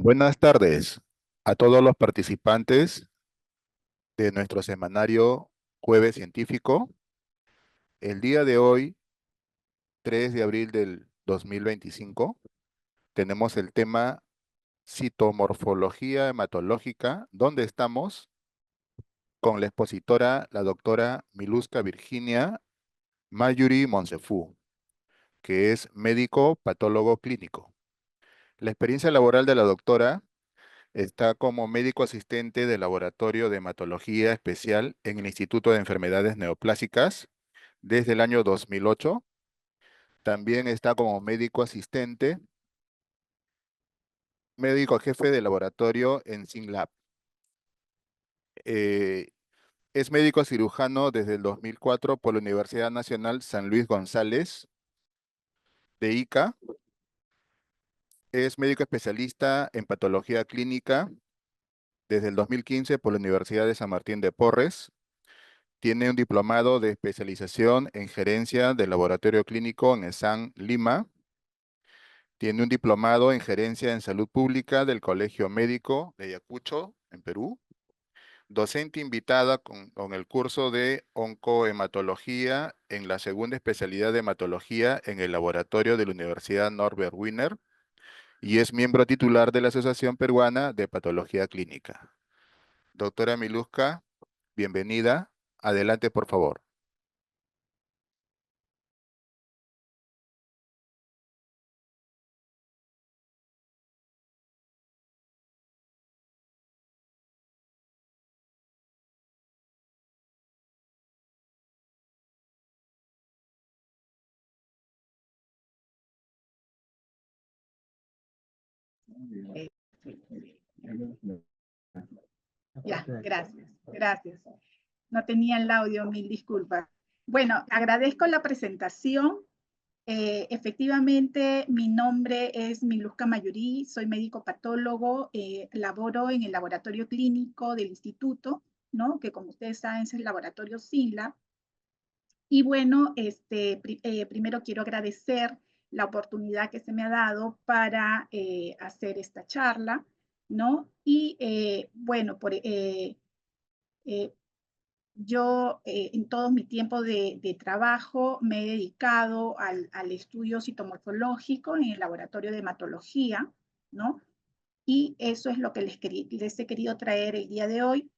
Buenas tardes a todos los participantes de nuestro semanario Jueves Científico. El día de hoy, 3 de abril del 2025, tenemos el tema citomorfología hematológica, donde estamos con la expositora, la doctora Miluska Virginia Mayuri Monsefú, que es médico patólogo clínico. La experiencia laboral de la doctora está como médico asistente del Laboratorio de Hematología Especial en el Instituto de Enfermedades Neoplásicas desde el año 2008. También está como médico asistente, médico jefe de laboratorio en SYNLAB. Eh, es médico cirujano desde el 2004 por la Universidad Nacional San Luis González de Ica. Es médico especialista en patología clínica desde el 2015 por la Universidad de San Martín de Porres. Tiene un diplomado de especialización en gerencia del laboratorio clínico en ESAN Lima. Tiene un diplomado en gerencia en salud pública del Colegio Médico de Ayacucho, en Perú. Docente invitada con el curso de oncohematología en la segunda especialidad de hematología en el laboratorio de la Universidad Norbert Wiener. Y es miembro titular de la Asociación Peruana de Patología Clínica. Doctora Miluska, bienvenida. Adelante, por favor. Eh, Ya, gracias, gracias. No tenía el audio, mil disculpas. Bueno, agradezco la presentación. Efectivamente, mi nombre es Miluska Mayuri, soy médico patólogo, laboro en el laboratorio clínico del instituto, ¿no? Que como ustedes saben es el laboratorio SYNLAB. Y bueno, primero quiero agradecer la oportunidad que se me ha dado para hacer esta charla, ¿no? Y bueno, eh, yo en todo mi tiempo de trabajo me he dedicado al estudio citomorfológico en el laboratorio de hematología, ¿no? Y eso es lo que les he querido traer el día de hoy.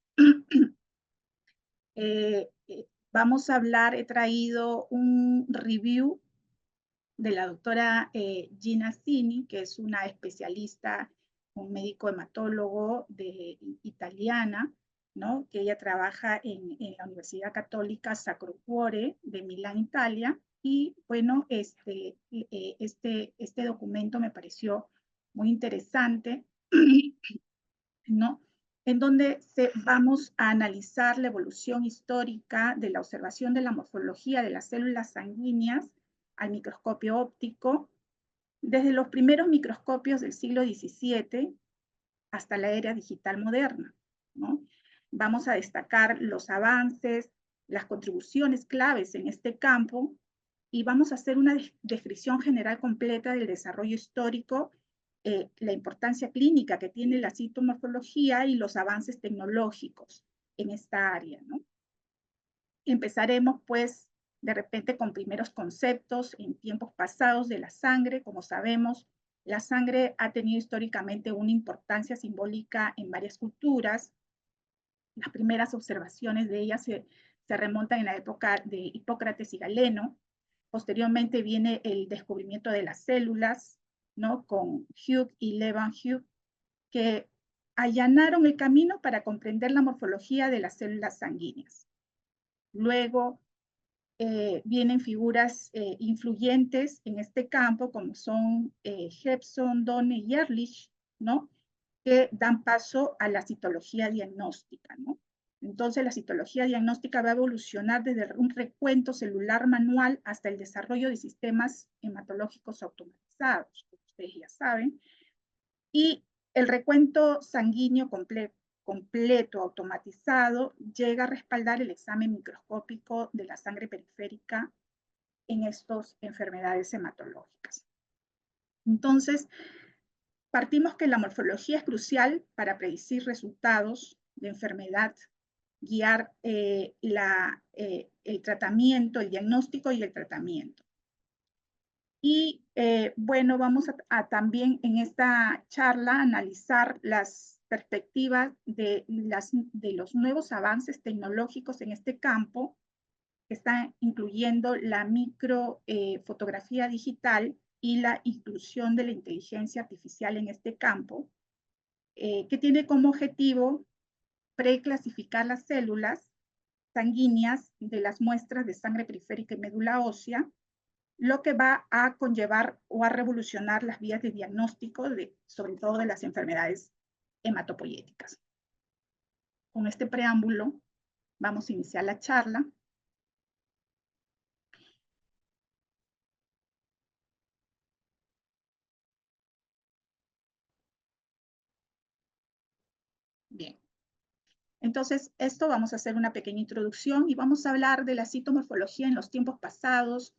Vamos a hablar, he traído un review de la doctora Gina Sini, que es una especialista, un médico hematólogo italiana, ¿no? Que ella trabaja en la Universidad Católica Sacro Cuore de Milán, Italia. Y bueno, este documento me pareció muy interesante, ¿no? En donde vamos a analizar la evolución histórica de la observación de la morfología de las células sanguíneas al microscopio óptico, desde los primeros microscopios del siglo XVII hasta la era digital moderna, ¿no? Vamos a destacar los avances, las contribuciones claves en este campo y vamos a hacer una descripción general completa del desarrollo histórico, la importancia clínica que tiene la citomorfología y los avances tecnológicos en esta área, ¿no? Empezaremos, pues, de repente con primeros conceptos en tiempos pasados de la sangre. Como sabemos, la sangre ha tenido históricamente una importancia simbólica en varias culturas. Las primeras observaciones de ella se remontan en la época de Hipócrates y Galeno. Posteriormente viene el descubrimiento de las células, ¿no? Con Hugh y Leeuwenhoek, que allanaron el camino para comprender la morfología de las células sanguíneas. Luego vienen figuras influyentes en este campo, como son Hepson, Donne y Ehrlich, ¿no? Que dan paso a la citología diagnóstica, ¿no? Entonces, la citología diagnóstica va a evolucionar desde un recuento celular manual hasta el desarrollo de sistemas hematológicos automatizados, como ustedes ya saben, y el recuento sanguíneo completo, automatizado, llega a respaldar el examen microscópico de la sangre periférica en estas enfermedades hematológicas. Entonces, Partimos que la morfología es crucial para predecir resultados de enfermedad, guiar el tratamiento, el diagnóstico y el tratamiento. Y bueno, vamos a también en esta charla analizar las perspectivas de los nuevos avances tecnológicos en este campo, que están incluyendo la microfotografía digital y la inclusión de la inteligencia artificial en este campo, que tiene como objetivo preclasificar las células sanguíneas de las muestras de sangre periférica y médula ósea, lo que va a conllevar o a revolucionar las vías de diagnóstico, sobre todo de las enfermedades hematopoyéticas. Con este preámbulo, vamos a iniciar la charla. Bien. Entonces, esto vamos a hacer una pequeña introducción y vamos a hablar de la citomorfología en los tiempos pasados,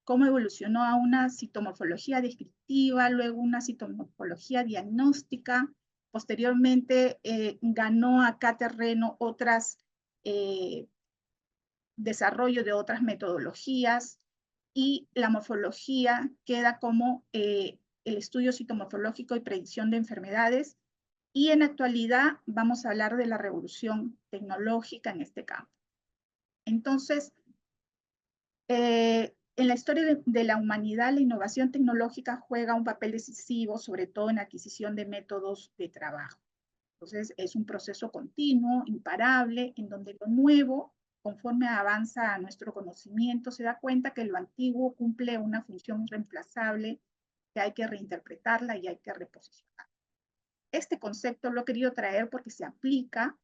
cómo evolucionó a una citomorfología descriptiva, luego una citomorfología diagnóstica, posteriormente ganó acá terreno desarrollo de otras metodologías, y la morfología queda como el estudio citomorfológico y predicción de enfermedades, y en la actualidad vamos a hablar de la revolución tecnológica en este campo. Entonces, en la historia de la humanidad, la innovación tecnológica juega un papel decisivo, sobre todo en la adquisición de métodos de trabajo. Entonces, es un proceso continuo, imparable, en donde lo nuevo, conforme avanza a nuestro conocimiento, se da cuenta que lo antiguo cumple una función irreemplazable, que hay que reinterpretarla y hay que reposicionar. Este concepto lo he querido traer porque se aplica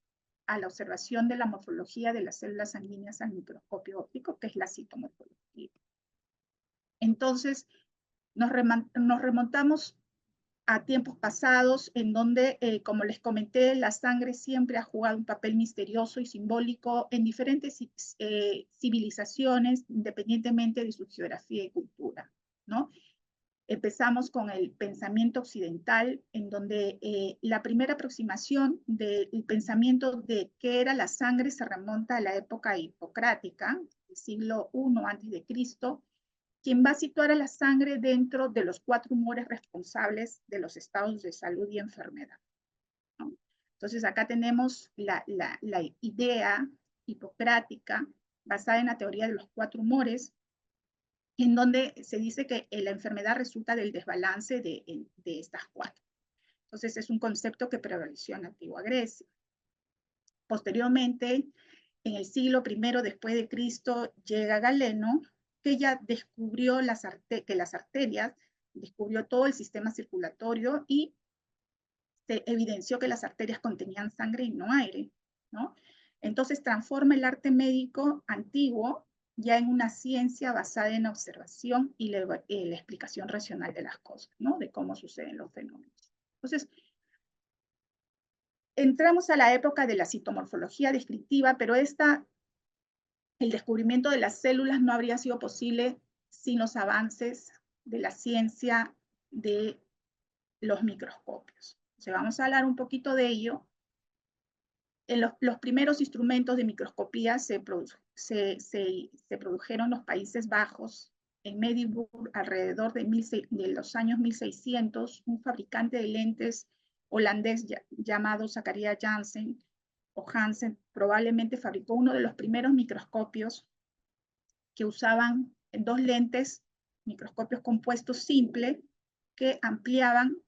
a la observación de la morfología de las células sanguíneas al microscopio óptico, que es la citomorfología. Entonces, nos remontamos a tiempos pasados en donde, como les comenté, la sangre siempre ha jugado un papel misterioso y simbólico en diferentes civilizaciones, independientemente de su geografía y cultura, ¿no? Empezamos con el pensamiento occidental, en donde la primera aproximación del pensamiento de qué era la sangre se remonta a la época hipocrática, del siglo I a.C., quien va a situar a la sangre dentro de los 4 humores responsables de los estados de salud y enfermedad, ¿no? Entonces acá tenemos la idea hipocrática basada en la teoría de los 4 humores, en donde se dice que la enfermedad resulta del desbalance de estas 4. Entonces es un concepto que prevaleció en la antigua Grecia. Posteriormente, en el siglo I después de Cristo, llega Galeno, que ya descubrió que las arterias, descubrió todo el sistema circulatorio y se evidenció que las arterias contenían sangre y no aire, ¿no? Entonces transforma el arte médico antiguo ya en una ciencia basada en la observación y la explicación racional de las cosas, ¿no? De cómo suceden los fenómenos. Entonces, entramos a la época de la citomorfología descriptiva, pero el descubrimiento de las células no habría sido posible sin los avances de la ciencia de los microscopios. O sea, vamos a hablar un poquito de ello. En los primeros instrumentos de microscopía se produjeron en los Países Bajos, en Middelburg, alrededor de los años 1600, un fabricante de lentes holandés llamado Zacharias Janssen o Hansen probablemente fabricó uno de los primeros microscopios que usaban 2 lentes, microscopios compuestos simples, que ampliaban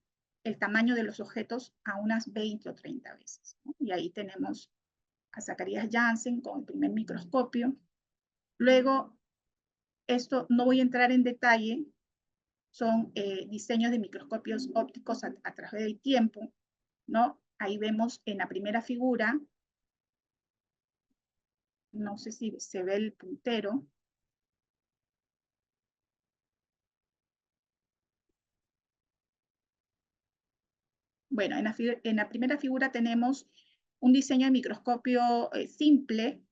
el tamaño de los objetos a unas 20 o 30 veces, ¿no? Y ahí tenemos a Zacharias Janssen con el primer microscopio. Luego, esto no voy a entrar en detalle, son diseños de microscopios ópticos a través del tiempo, ¿no? Ahí vemos en la primera figura, no sé si se ve el puntero. Bueno, en la primera figura tenemos un diseño de microscopio simple,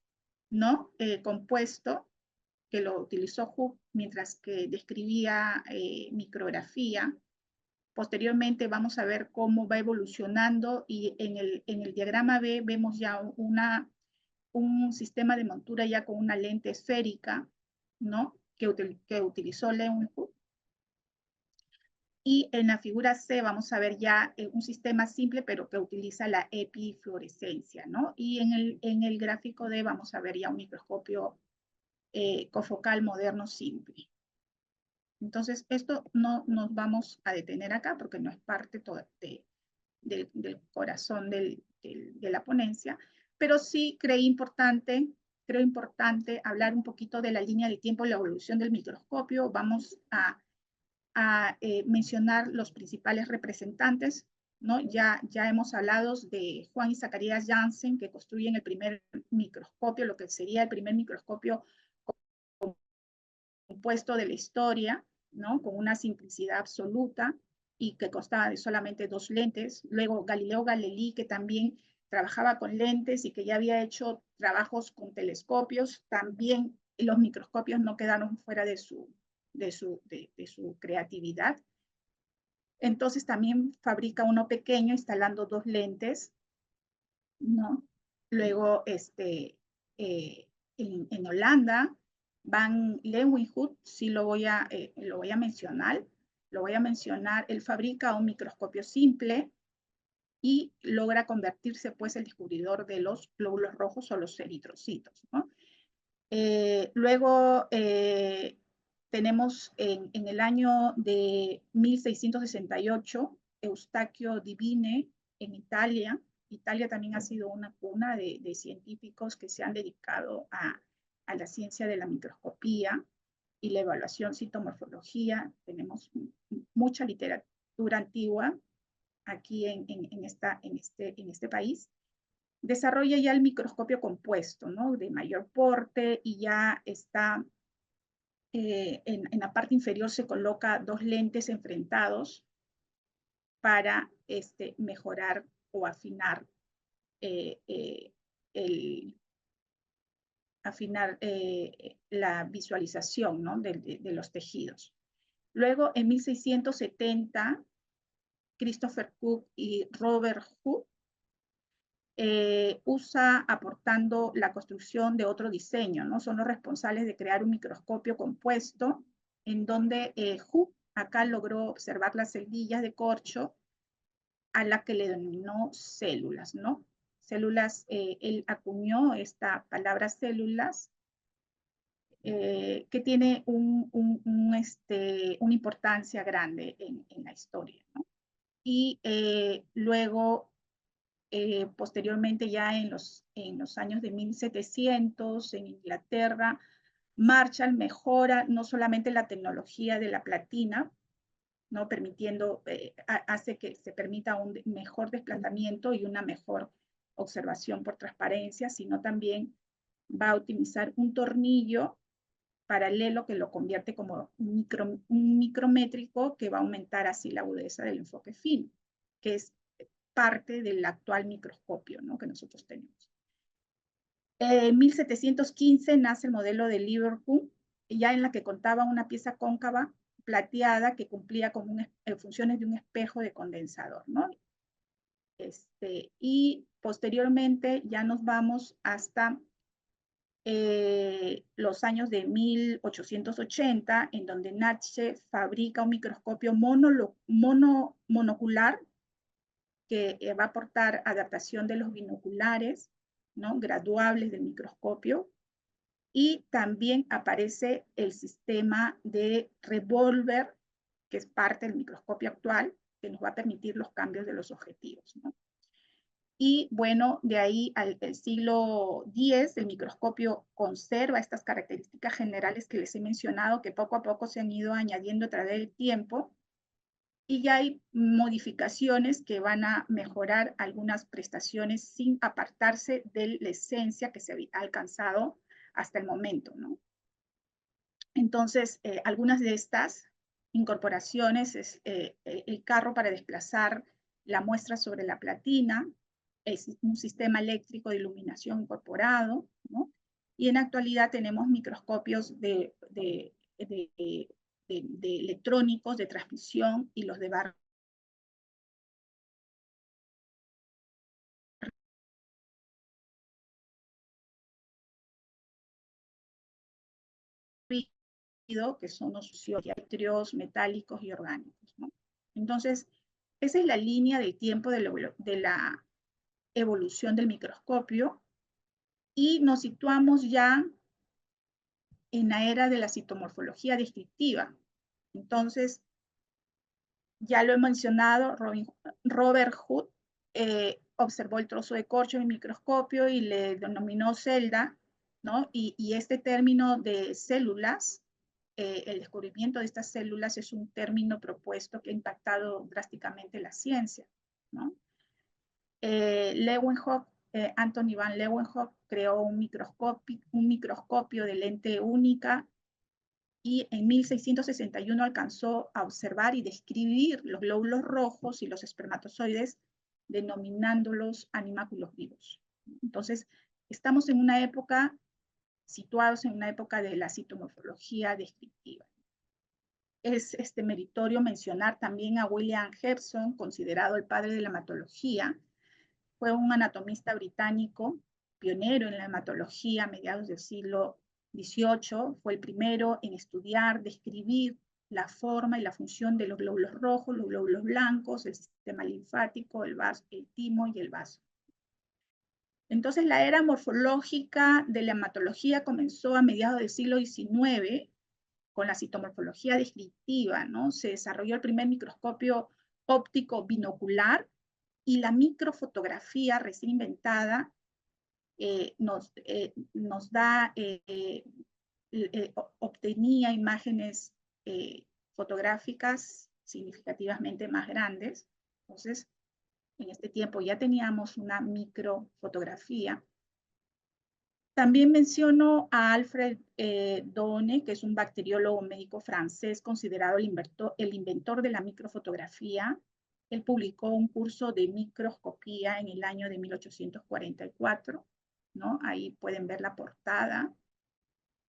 ¿no? Compuesto, que lo utilizó Hooke mientras que describía micrografía. Posteriormente vamos a ver cómo va evolucionando y en el diagrama B vemos ya un sistema de montura ya con una lente esférica, ¿no? Que utilizó Leeuwenhoek. Y en la figura C vamos a ver ya un sistema simple, pero que utiliza la epifluorescencia, ¿no? Y en el gráfico D vamos a ver ya un microscopio cofocal moderno simple. Entonces, esto no nos vamos a detener acá porque no es parte del corazón de la ponencia, pero sí creo importante hablar un poquito de la línea de tiempo y la evolución del microscopio. Vamos a mencionar los principales representantes, ¿no? Ya hemos hablado de Juan y Zacarías Janssen, que construyen el primer microscopio, lo que sería el primer microscopio compuesto de la historia, ¿no? Con una simplicidad absoluta y que constaba de solamente 2 lentes. Luego Galileo Galilei, que también trabajaba con lentes y que ya había hecho trabajos con telescopios. También los microscopios no quedaron fuera de su creatividad. Entonces también fabrica uno pequeño instalando 2 lentes, ¿no? Luego, en Holanda, Van Leeuwenhoek, sí lo voy a mencionar. Él fabrica un microscopio simple y logra convertirse, pues, el descubridor de los glóbulos rojos o los eritrocitos, ¿no? Luego tenemos en el año de 1668, Eustaquio Divine en Italia. Italia también ha sido una cuna de científicos que se han dedicado a la ciencia de la microscopía y la evaluación citomorfología. Tenemos mucha literatura antigua aquí en este país. Desarrolla ya el microscopio compuesto, ¿no? De mayor porte, y ya está en la parte inferior se coloca 2 lentes enfrentados para mejorar o afinar la visualización, ¿no? de los tejidos. Luego, en 1670, Christopher Cook y Robert Hooke usa aportando la construcción de otro diseño, ¿no? Son los responsables de crear un microscopio compuesto en donde Hooke acá logró observar las celdillas de corcho a la que le denominó células, ¿no? Células, él acuñó esta palabra células que tiene una importancia grande en la historia, ¿no? Y luego posteriormente ya en los años de 1700 en Inglaterra, Marshall mejora no solamente la tecnología de la platina, ¿no? Hace que se permita un mejor desplazamiento y una mejor observación por transparencia, sino también va a utilizar un tornillo paralelo que lo convierte como un micrométrico que va a aumentar así la agudeza del enfoque fino, que es parte del actual microscopio, ¿no? que nosotros tenemos. En 1715 nace el modelo de Liverpool, ya en la que contaba una pieza cóncava plateada que cumplía con funciones de un espejo de condensador, ¿no? Y posteriormente ya nos vamos hasta los años de 1880, en donde Nache fabrica un microscopio monocular que va a aportar adaptación de los binoculares, ¿no? Graduables del microscopio. Y también aparece el sistema de revólver, que es parte del microscopio actual, que nos va a permitir los cambios de los objetivos, ¿no? Y bueno, de ahí al siglo X, el microscopio conserva estas características generales que les he mencionado, que poco a poco se han ido añadiendo a través del tiempo, y ya hay modificaciones que van a mejorar algunas prestaciones sin apartarse de la esencia que se ha alcanzado hasta el momento, ¿no? Entonces, algunas de estas incorporaciones es el carro para desplazar la muestra sobre la platina, es un sistema eléctrico de iluminación incorporado, ¿no? Y en la actualidad tenemos microscopios de electrónicos de transmisión y los de barra que son los fisios metálicos y orgánicos, ¿no? Entonces, esa es la línea del tiempo de la evolución del microscopio, y nos situamos ya en la era de la citomorfología descriptiva. Entonces, ya lo he mencionado, Robert Hood observó el trozo de corcho en el microscopio y le denominó celda, ¿no? Y este término de células, el descubrimiento de estas células es un término propuesto que ha impactado drásticamente la ciencia, ¿no? Anthony van Leeuwenhoek creó un microscopio de lente única y en 1661 alcanzó a observar y describir los glóbulos rojos y los espermatozoides, denominándolos animáculos vivos. Entonces, estamos en una época, situados en una época de la citomorfología descriptiva. Es meritorio mencionar también a William Hewson, considerado el padre de la hematología. Fue un anatomista británico, pionero en la hematología a mediados del siglo XVIII. Fue el primero en estudiar, describir la forma y la función de los glóbulos rojos, los glóbulos blancos, el sistema linfático, el vaso, el timo y el vaso. Entonces, la era morfológica de la hematología comenzó a mediados del siglo XIX con la citomorfología descriptiva, ¿no? Se desarrolló el primer microscopio óptico binocular y la microfotografía recién inventada obtenía imágenes fotográficas significativamente más grandes. Entonces, en este tiempo ya teníamos una microfotografía. También menciono a Alfred Done, que es un bacteriólogo médico francés considerado el inventor de la microfotografía. Él publicó un curso de microscopía en el año de 1844, ¿no? Ahí pueden ver la portada,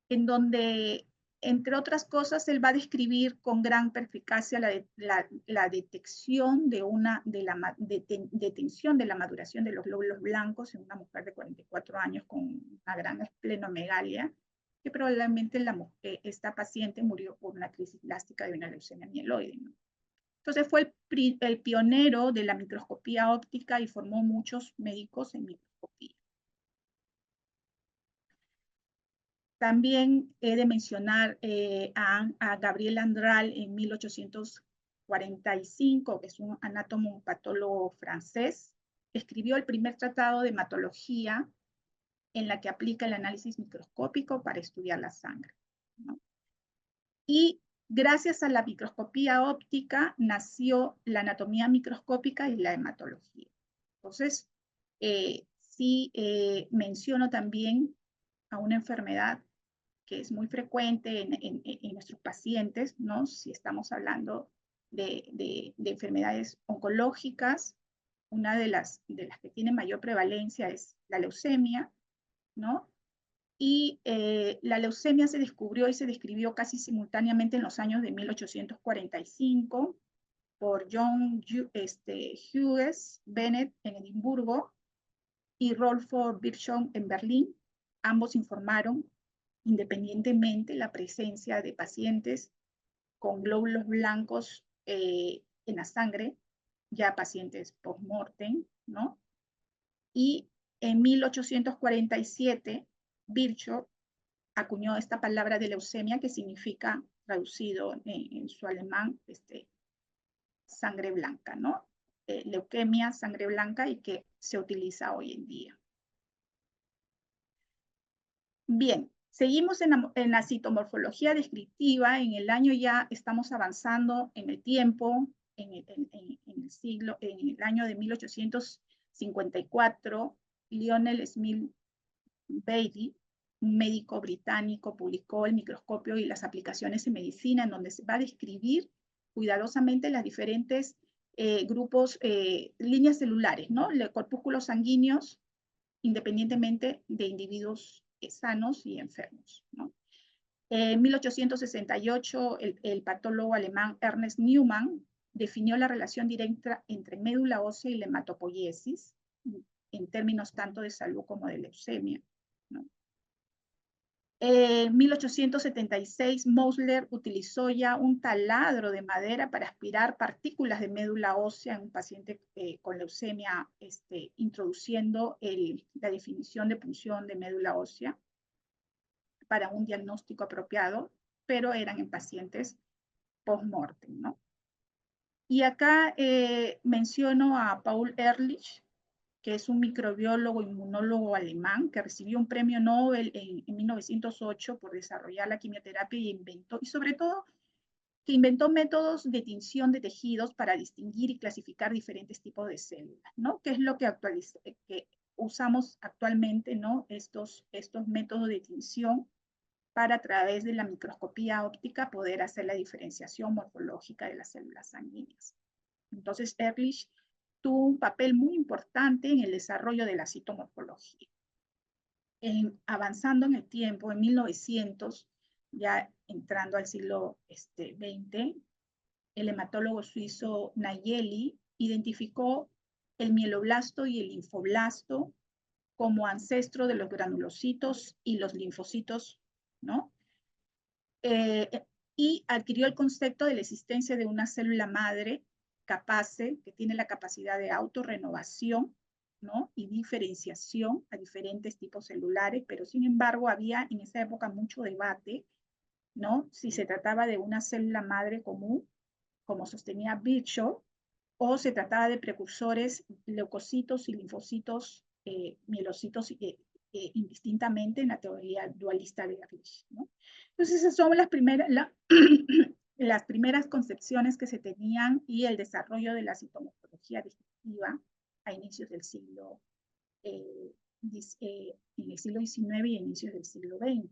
en donde, entre otras cosas, él va a describir con gran perspicacia la detección de detención de la maduración de los glóbulos blancos en una mujer de 44 años con una gran esplenomegalia, que probablemente esta paciente murió por una crisis plástica de una leucemia mieloide, ¿no? Entonces fue el pionero de la microscopía óptica y formó muchos médicos en microscopía. También he de mencionar a Gabriel Andral en 1845, que es un anatomo-patólogo francés. Escribió el primer tratado de hematología en la que aplica el análisis microscópico para estudiar la sangre, ¿no? Y gracias a la microscopía óptica nació la anatomía microscópica y la hematología. Entonces, sí menciono también a una enfermedad que es muy frecuente en nuestros pacientes, ¿no? Si estamos hablando de enfermedades oncológicas, una de las que tiene mayor prevalencia es la leucemia, ¿no? Y la leucemia se descubrió y se describió casi simultáneamente en los años de 1845 por John Hughes Bennett en Edimburgo y Rolfo Birchow en Berlín. Ambos informaron independientemente la presencia de pacientes con glóbulos blancos en la sangre, ya pacientes post-mortem, ¿no? Y en 1847, Virchow acuñó esta palabra de leucemia que significa, traducido en su alemán, sangre blanca, ¿no? Leuquemia, sangre blanca, y que se utiliza hoy en día. Bien, seguimos en la citomorfología descriptiva. En el año ya estamos avanzando en el tiempo, en el año de 1854, Lionel Smith Bailey, un médico británico, publicó el microscopio y las aplicaciones en medicina, en donde se va a describir cuidadosamente las diferentes grupos, líneas celulares, ¿no? Corpúsculos sanguíneos, independientemente de individuos sanos y enfermos, ¿no? En 1868, el patólogo alemán Ernest Newman definió la relación directa entre médula ósea y la hematopoiesis, en términos tanto de salud como de leucemia, ¿no? En 1876, Mosler utilizó ya un taladro de madera para aspirar partículas de médula ósea en un paciente con leucemia, introduciendo la definición de punción de médula ósea para un diagnóstico apropiado, pero eran en pacientes post-mortem, ¿no? Y acá menciono a Paul Ehrlich, que es un microbiólogo inmunólogo alemán que recibió un premio Nobel en 1908 por desarrollar la quimioterapia y sobre todo que inventó métodos de tinción de tejidos para distinguir y clasificar diferentes tipos de células, ¿no? Que es lo que usamos actualmente, ¿no? Estos métodos de tinción para a través de la microscopía óptica poder hacer la diferenciación morfológica de las células sanguíneas. Entonces, Ehrlich tuvo un papel muy importante en el desarrollo de la citomorfología. Avanzando en el tiempo, en 1900, ya entrando al siglo XX, el hematólogo suizo Nayeli identificó el mieloblasto y el linfoblasto como ancestro de los granulocitos y los linfocitos, ¿no? Y adquirió el concepto de la existencia de una célula madre que tiene la capacidad de autorrenovación, ¿no? Y diferenciación a diferentes tipos celulares, pero sin embargo había en esa época mucho debate, ¿no? Si se trataba de una célula madre común, como sostenía Virchow, o se trataba de precursores leucocitos y linfocitos, mielocitos indistintamente en la teoría dualista de Rich, ¿no? Entonces esas son las primeras concepciones que se tenían y el desarrollo de la citomorfología digestiva a inicios del siglo, en el siglo XIX y a inicios del siglo XX.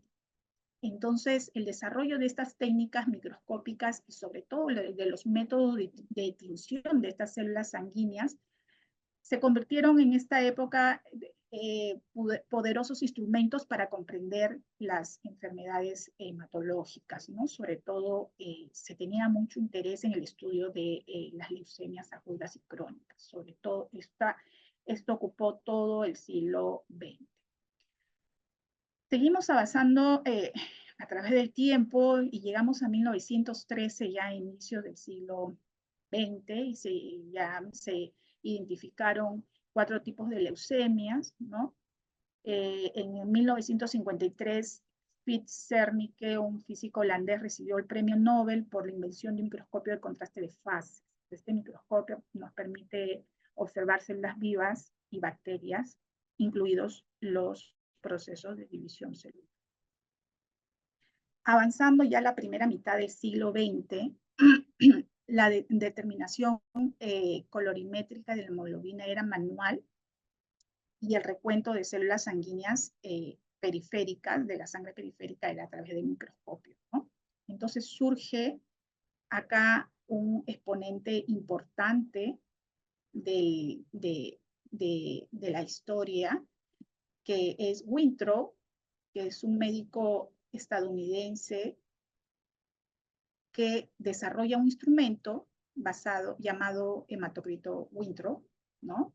Entonces, el desarrollo de estas técnicas microscópicas y sobre todo de los métodos de tinción de estas células sanguíneas se convirtieron en esta época poderosos instrumentos para comprender las enfermedades hematológicas, ¿no? Sobre todo se tenía mucho interés en el estudio de las leucemias agudas y crónicas. Sobre todo esto ocupó todo el siglo XX. Seguimos avanzando a través del tiempo y llegamos a 1913, ya a inicios del siglo XX, y ya se identificaron 4 tipos de leucemias, ¿no? En 1953, Fritz Zernike, un físico holandés, recibió el premio Nobel por la invención de un microscopio de contraste de fases. Este microscopio nos permite observar células vivas y bacterias, incluidos los procesos de división celular. Avanzando ya la primera mitad del siglo XX, la determinación colorimétrica de la hemoglobina era manual y el recuento de células sanguíneas periféricas, de la sangre periférica, era a través del microscopio, ¿no? Entonces surge acá un exponente importante de la historia, que es Wintrow, que es un médico estadounidense que desarrolla un instrumento llamado hematocrito Wintrow, ¿no?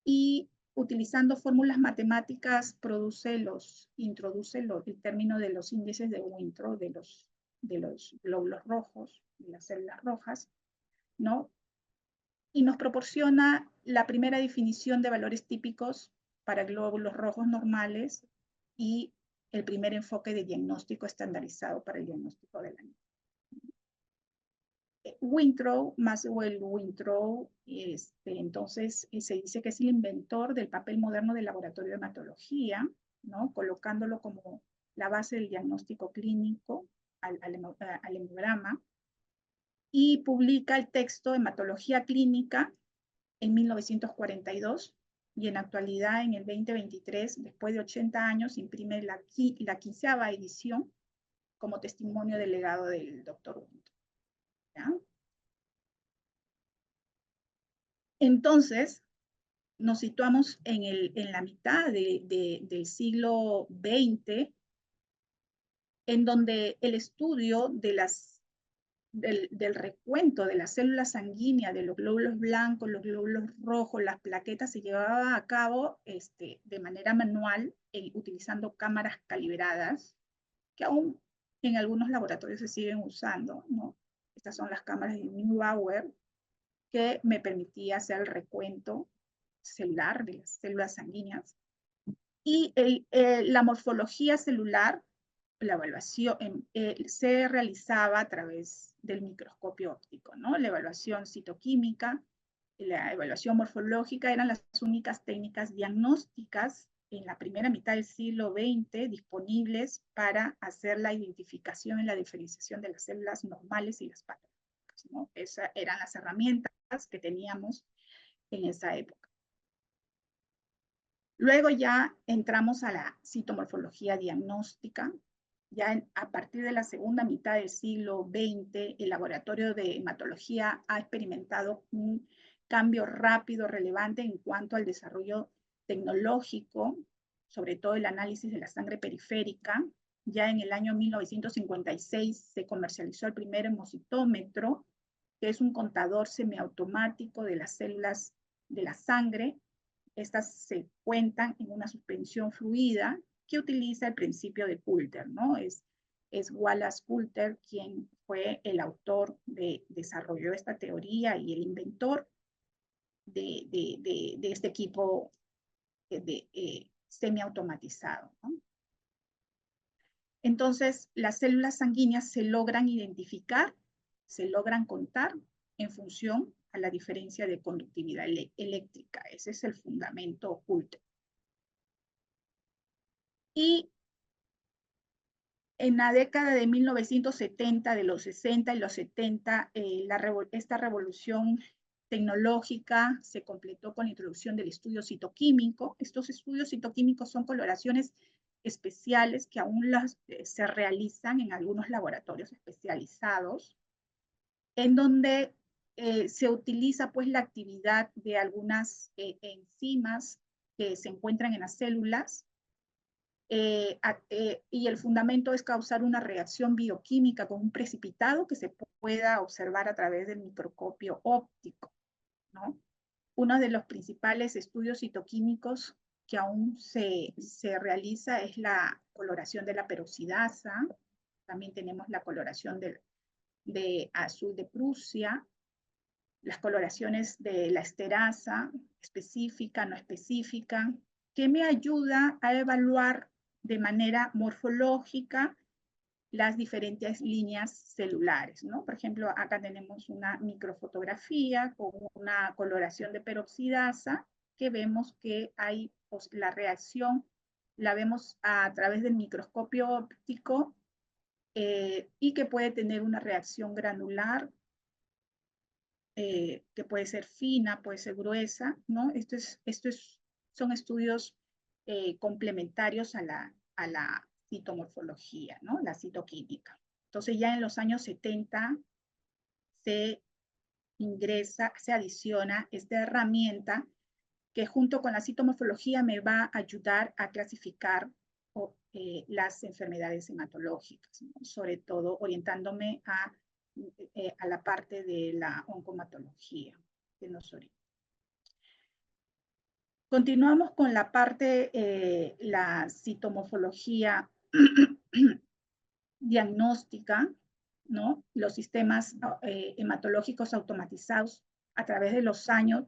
Y utilizando fórmulas matemáticas introduce el término de los índices de Wintrow, de los glóbulos rojos, de las células rojas, ¿no? Y nos proporciona la primera definición de valores típicos para glóbulos rojos normales y el primer enfoque de diagnóstico estandarizado para el diagnóstico de la anemia. Wintrow, Maxwell Wintrow, entonces se dice que es el inventor del papel moderno del laboratorio de hematología, ¿no? Colocándolo como la base del diagnóstico clínico al hemograma, y publica el texto Hematología Clínica en 1942, y en la actualidad, en el 2023, después de 80 años, imprime la 15ª edición como testimonio del legado del doctor Wintrow, ¿ya? Entonces, nos situamos en la mitad del siglo XX, en donde el estudio del recuento de las células sanguíneas, de los glóbulos blancos, los glóbulos rojos, las plaquetas, se llevaba a cabo de manera manual, utilizando cámaras calibradas, que aún en algunos laboratorios se siguen usando, ¿no? Estas son las cámaras de Neubauer, que me permitía hacer el recuento celular de las células sanguíneas. Y la morfología celular, la evaluación, se realizaba a través del microscopio óptico, ¿no? La evaluación citoquímica, la evaluación morfológica eran las únicas técnicas diagnósticas en la primera mitad del siglo XX disponibles para hacer la identificación y la diferenciación de las células normales y las patológicas, ¿no? Esas eran las herramientas que teníamos en esa época. Luego ya entramos a la citomorfología diagnóstica. Ya a partir de la segunda mitad del siglo XX, el laboratorio de hematología ha experimentado un cambio rápido, relevante en cuanto al desarrollo tecnológico, sobre todo el análisis de la sangre periférica. Ya en el año 1956 se comercializó el primer hemocitómetro, que es un contador semiautomático de las células de la sangre. Estas se cuentan en una suspensión fluida que utiliza el principio de Coulter, ¿no? Es Wallace Coulter quien fue el autor desarrolló esta teoría y el inventor de este equipo semiautomatizado, ¿no? Entonces, las células sanguíneas se logran identificar, se logran contar en función a la diferencia de conductividad eléctrica. Ese es el fundamento oculto. Y en la década de 1970, de los 60 y los 70, esta revolución tecnológica se completó con la introducción del estudio citoquímico. Estos estudios citoquímicos son coloraciones especiales que aún se realizan en algunos laboratorios especializados, en donde se utiliza pues la actividad de algunas enzimas que se encuentran en las células, y el fundamento es causar una reacción bioquímica con un precipitado que se pueda observar a través del microscopio óptico, ¿no? Uno de los principales estudios citoquímicos que aún se realiza es la coloración de la peroxidasa. También tenemos la coloración de azul de Prusia, las coloraciones de la esterasa, específica, no específica, que me ayuda a evaluar de manera morfológica las diferentes líneas celulares, ¿no? Por ejemplo, acá tenemos una microfotografía con una coloración de peroxidasa que vemos que hay pues, la reacción, la vemos a través del microscopio óptico y que puede tener una reacción granular, que puede ser fina, puede ser gruesa, ¿no? Son estudios complementarios a la citomorfología, ¿no? La citoquímica. Entonces ya en los años 70 se se adiciona esta herramienta que junto con la citomorfología me va a ayudar a clasificar las enfermedades hematológicas, ¿no? Sobre todo orientándome a la parte de la oncomatología que nos orienta. Continuamos con la parte, la citomorfología diagnóstica, ¿no? Los sistemas hematológicos automatizados a través de los años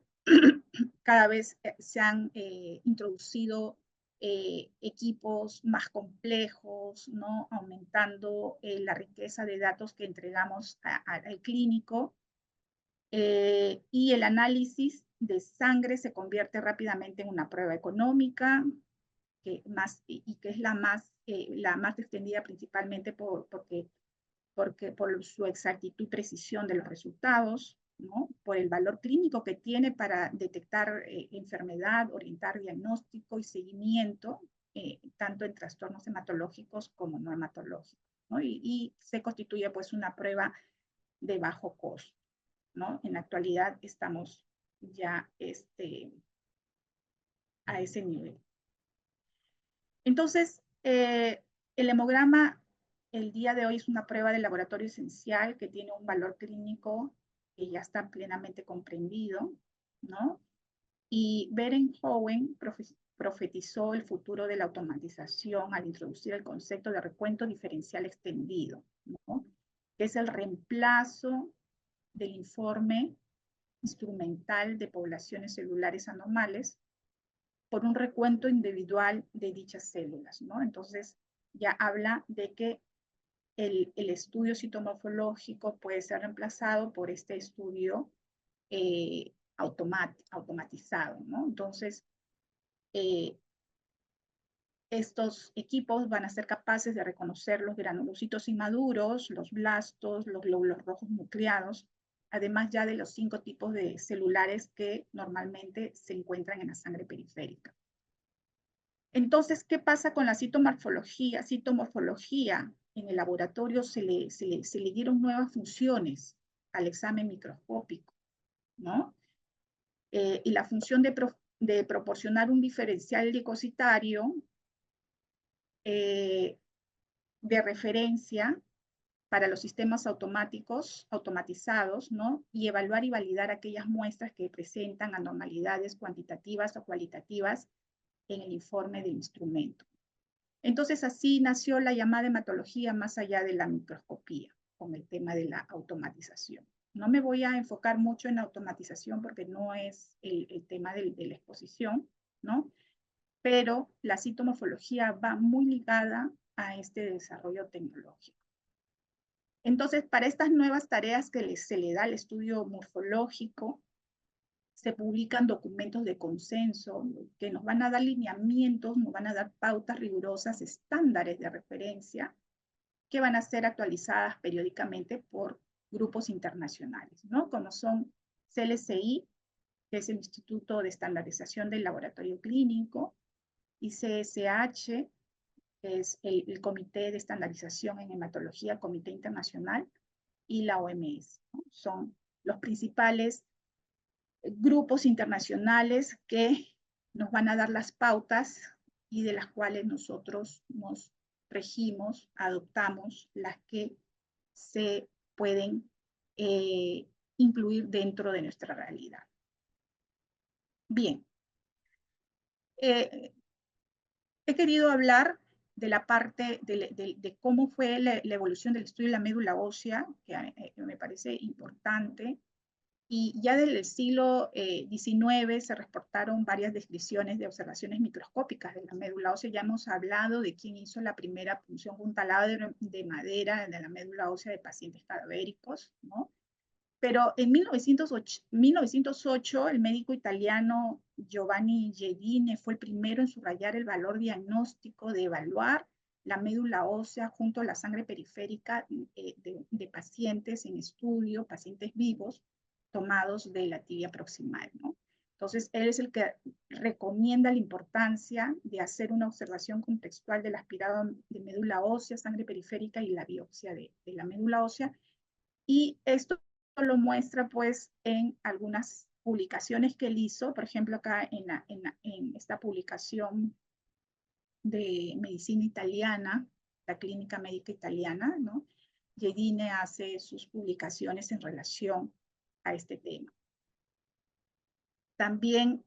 cada vez se han introducido equipos más complejos, ¿no? Aumentando la riqueza de datos que entregamos al clínico, y el análisis de sangre se convierte rápidamente en una prueba económica y que es la más extendida principalmente por su exactitud y precisión de los resultados, ¿no? Por el valor clínico que tiene para detectar enfermedad, orientar diagnóstico y seguimiento, tanto en trastornos hematológicos como no hematológicos, ¿no? Y se constituye pues una prueba de bajo costo, ¿no? En la actualidad estamos ya a ese nivel. Entonces, el hemograma el día de hoy es una prueba de laboratorio esencial que tiene un valor clínico que ya está plenamente comprendido, ¿no? Y Berenhoven profetizó el futuro de la automatización al introducir el concepto de recuento diferencial extendido, ¿no? Que es el reemplazo del informe instrumental de poblaciones celulares anormales por un recuento individual de dichas células, ¿no? Entonces, ya habla de que el estudio citomorfológico puede ser reemplazado por este estudio automatizado, ¿no? Entonces, estos equipos van a ser capaces de reconocer los granulocitos inmaduros, los blastos, los glóbulos rojos nucleados, además ya de los 5 tipos de celulares que normalmente se encuentran en la sangre periférica. Entonces, ¿qué pasa con la citomorfología? Citomorfología en el laboratorio se le dieron nuevas funciones al examen microscópico, ¿no? Y la función de proporcionar un diferencial glicositario de referencia para los sistemas automatizados, ¿no? Y evaluar y validar aquellas muestras que presentan anormalidades cuantitativas o cualitativas en el informe del instrumento. Entonces, así nació la llamada hematología más allá de la microscopía, con el tema de la automatización. No me voy a enfocar mucho en la automatización porque no es el tema de la exposición, ¿no? Pero la citomorfología va muy ligada a este desarrollo tecnológico. Entonces, para estas nuevas tareas que se le da al estudio morfológico, se publican documentos de consenso que nos van a dar lineamientos, nos van a dar pautas rigurosas, estándares de referencia, que van a ser actualizadas periódicamente por grupos internacionales, ¿no? Como son CLCI, que es el Instituto de Estandarización del Laboratorio Clínico, y CSH, que es el Comité de Estandarización en Hematología, Comité Internacional, y la OMS, ¿no? Son los principales grupos internacionales que nos van a dar las pautas y de las cuales nosotros nos regimos, adoptamos las que se pueden incluir dentro de nuestra realidad. Bien, he querido hablar de la parte de cómo fue la evolución del estudio de la médula ósea, que me parece importante. Y ya desde el siglo XIX se reportaron varias descripciones de observaciones microscópicas de la médula ósea. Ya hemos hablado de quién hizo la primera punción juntalada de madera de la médula ósea de pacientes cadavéricos, ¿no? Pero en 1908 el médico italiano Giovanni Gedine fue el primero en subrayar el valor diagnóstico de evaluar la médula ósea junto a la sangre periférica de pacientes en estudio, pacientes vivos, tomados de la tibia proximal, ¿no? Entonces, él es el que recomienda la importancia de hacer una observación contextual del aspirado de médula ósea, sangre periférica y la biopsia de la médula ósea. Y esto lo muestra pues en algunas publicaciones que él hizo, por ejemplo acá en esta publicación de medicina italiana, la clínica médica italiana, ¿no? Gedine hace sus publicaciones en relación a este tema. También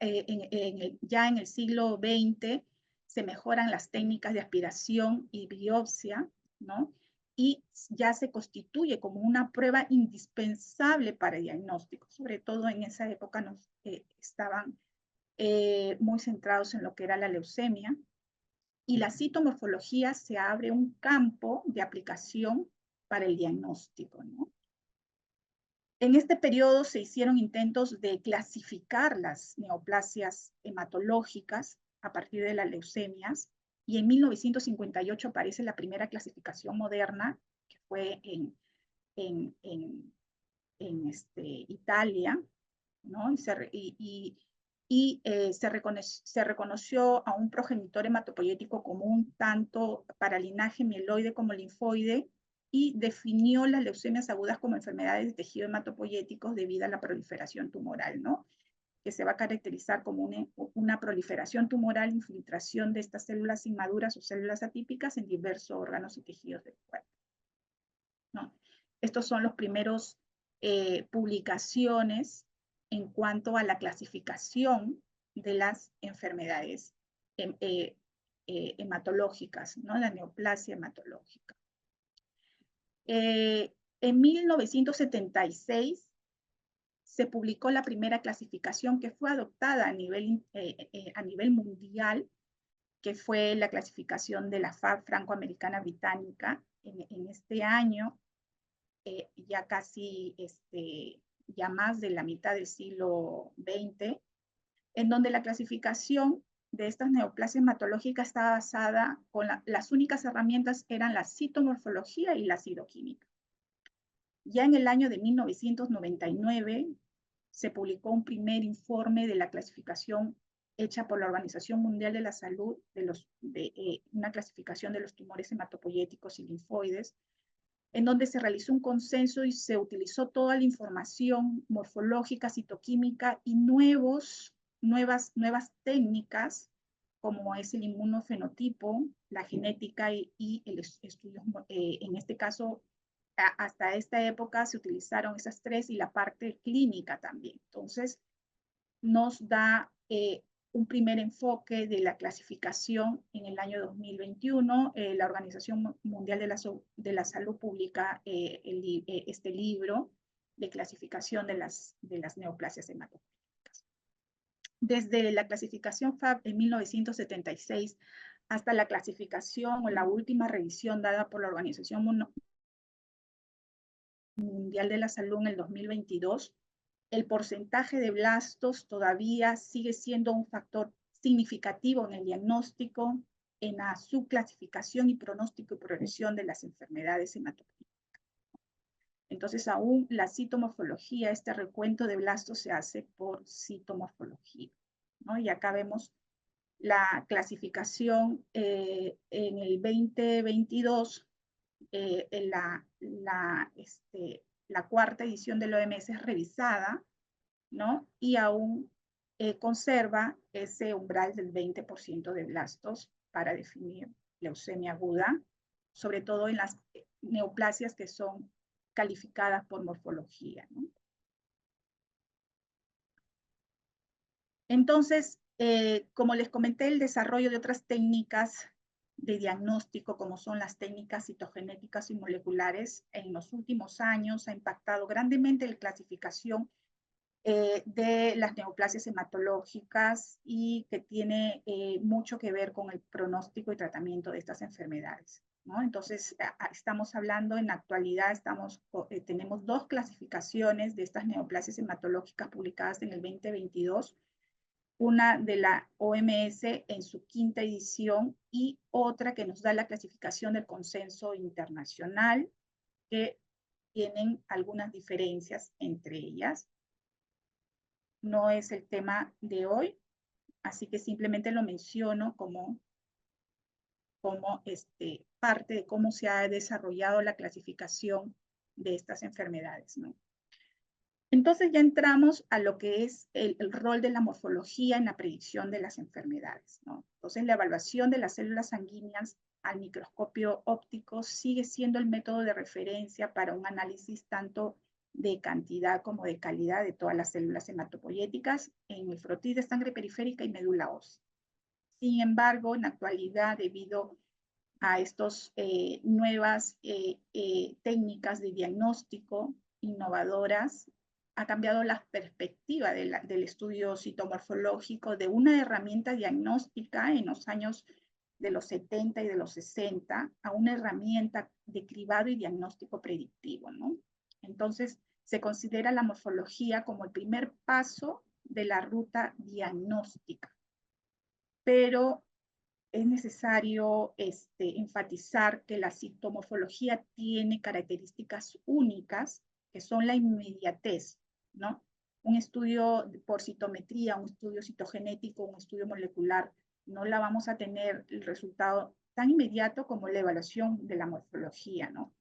ya en el siglo XX se mejoran las técnicas de aspiración y biopsia, ¿no? Y ya se constituye como una prueba indispensable para el diagnóstico. Sobre todo en esa época estaban muy centrados en lo que era la leucemia. Y la citomorfología se abre un campo de aplicación para el diagnóstico, ¿no? En este periodo se hicieron intentos de clasificar las neoplasias hematológicas a partir de las leucemias, y en 1958 aparece la primera clasificación moderna, que fue en Italia, ¿no? Se reconoció a un progenitor hematopoyético común tanto para linaje mieloide como linfoide, y definió las leucemias agudas como enfermedades de tejido hematopoyéticos debido a la proliferación tumoral, ¿no? Que se va a caracterizar como una proliferación tumoral, infiltración de estas células inmaduras o células atípicas en diversos órganos y tejidos del cuerpo, ¿no? Estos son los primeros publicaciones en cuanto a la clasificación de las enfermedades hematológicas, ¿no? La neoplasia hematológica. En 1976 se publicó la primera clasificación que fue adoptada a nivel mundial, que fue la clasificación de la FAB franco-americana británica en este año, ya casi, ya más de la mitad del siglo XX, en donde la clasificación de estas neoplasias hematológicas estaba basada con las únicas herramientas eran la citomorfología y la citoquímica. Ya en el año de 1999 se publicó un primer informe de la clasificación hecha por la Organización Mundial de la Salud de una clasificación de los tumores hematopoyéticos y linfoides, en donde se realizó un consenso y se utilizó toda la información morfológica, citoquímica y nuevas técnicas, como es el inmunofenotipo, la genética y el estudio, en este caso, hasta esta época se utilizaron esas tres y la parte clínica también. Entonces, nos da un primer enfoque de la clasificación en el año 2021. La Organización Mundial de la Salud publica este libro de clasificación de las neoplasias hematológicas. Desde la clasificación FAB en 1976 hasta la clasificación o la última revisión dada por la Organización Mundial de la Salud en el 2022, el porcentaje de blastos todavía sigue siendo un factor significativo en el diagnóstico, en la subclasificación y pronóstico y progresión de las enfermedades hematológicas. Entonces, aún la citomorfología, este recuento de blastos se hace por citomorfología, ¿no? Y acá vemos la clasificación en el 2022, la cuarta edición del OMS es revisada, ¿no? Y aún conserva ese umbral del 20% de blastos para definir leucemia aguda, sobre todo en las neoplasias que son calificadas por morfología, ¿no? Entonces, como les comenté, el desarrollo de otras técnicas de diagnóstico, como son las técnicas citogenéticas y moleculares, en los últimos años ha impactado grandemente la clasificación de las neoplasias hematológicas y que tiene mucho que ver con el pronóstico y tratamiento de estas enfermedades, ¿no? Entonces, estamos hablando en la actualidad, tenemos dos clasificaciones de estas neoplasias hematológicas publicadas en el 2022, una de la OMS en su quinta edición y otra que nos da la clasificación del consenso internacional, que tienen algunas diferencias entre ellas. No es el tema de hoy, así que simplemente lo menciono como parte de cómo se ha desarrollado la clasificación de estas enfermedades, ¿no? Entonces ya entramos a lo que es el rol de la morfología en la predicción de las enfermedades, ¿no? Entonces la evaluación de las células sanguíneas al microscopio óptico sigue siendo el método de referencia para un análisis tanto de cantidad como de calidad de todas las células hematopoyéticas en el frotis de sangre periférica y médula ósea. Sin embargo, en la actualidad, debido a estas nuevas técnicas de diagnóstico innovadoras, ha cambiado la perspectiva del estudio citomorfológico de una herramienta diagnóstica en los años de los 70 y de los 60 a una herramienta de cribado y diagnóstico predictivo, ¿no? Entonces, se considera la morfología como el primer paso de la ruta diagnóstica, pero es necesario enfatizar que la citomorfología tiene características únicas, que son la inmediatez, ¿no? Un estudio por citometría, un estudio citogenético, un estudio molecular, no la vamos a tener el resultado tan inmediato como la evaluación de la morfología, ¿no?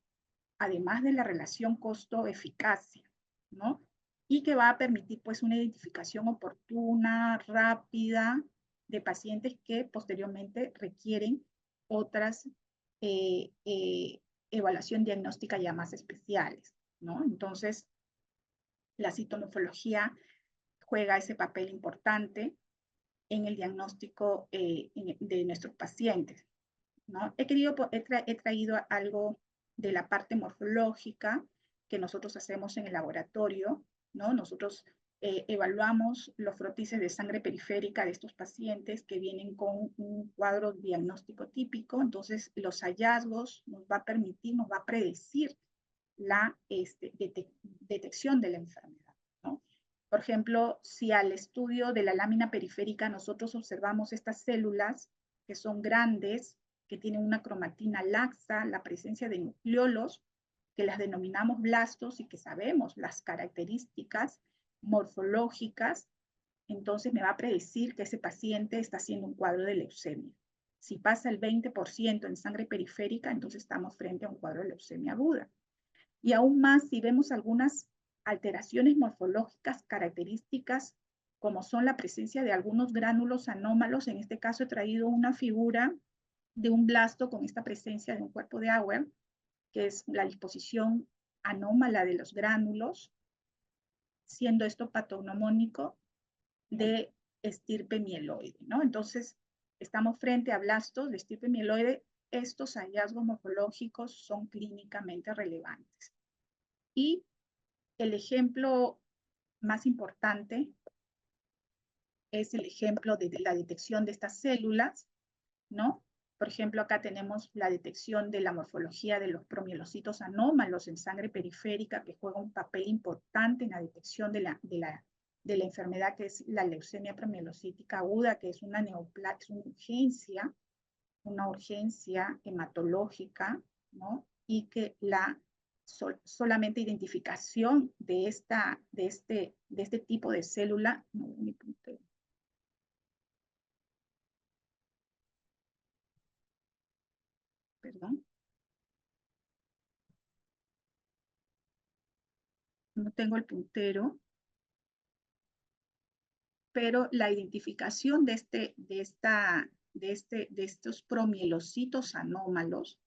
Además de la relación costo-eficacia, ¿no? Y que va a permitir pues una identificación oportuna, rápida, de pacientes que posteriormente requieren otras evaluación diagnóstica ya más especiales, ¿no? Entonces, la citomorfología juega ese papel importante en el diagnóstico de nuestros pacientes, ¿no? He traído algo de la parte morfológica que nosotros hacemos en el laboratorio, ¿no? Nosotros evaluamos los frotices de sangre periférica de estos pacientes que vienen con un cuadro diagnóstico típico. Entonces, los hallazgos nos va a permitir, nos va a predecir la detección de la enfermedad, ¿no? Por ejemplo, si al estudio de la lámina periférica nosotros observamos estas células que son grandes, que tienen una cromatina laxa, la presencia de nucleolos, que las denominamos blastos y que sabemos las características morfológicas, entonces me va a predecir que ese paciente está haciendo un cuadro de leucemia. Si pasa el 20% en sangre periférica, entonces estamos frente a un cuadro de leucemia aguda. Y aún más si vemos algunas alteraciones morfológicas características, como son la presencia de algunos gránulos anómalos. En este caso he traído una figura de un blasto con esta presencia de un cuerpo de Auer, que es la disposición anómala de los gránulos, siendo esto patognomónico de estirpe mieloide, ¿no? Entonces, estamos frente a blastos de estirpe mieloide. Estos hallazgos morfológicos son clínicamente relevantes. Y el ejemplo más importante es el ejemplo de la detección de estas células, ¿no? Por ejemplo, acá tenemos la detección de la morfología de los promielocitos anómalos en sangre periférica, que juega un papel importante en la detección de la enfermedad que es la leucemia promielocítica aguda, que es una urgencia hematológica, ¿no? Y que solamente identificación de este tipo de célula, no, perdón, no tengo el puntero, pero la identificación de estos promielocitos anómalos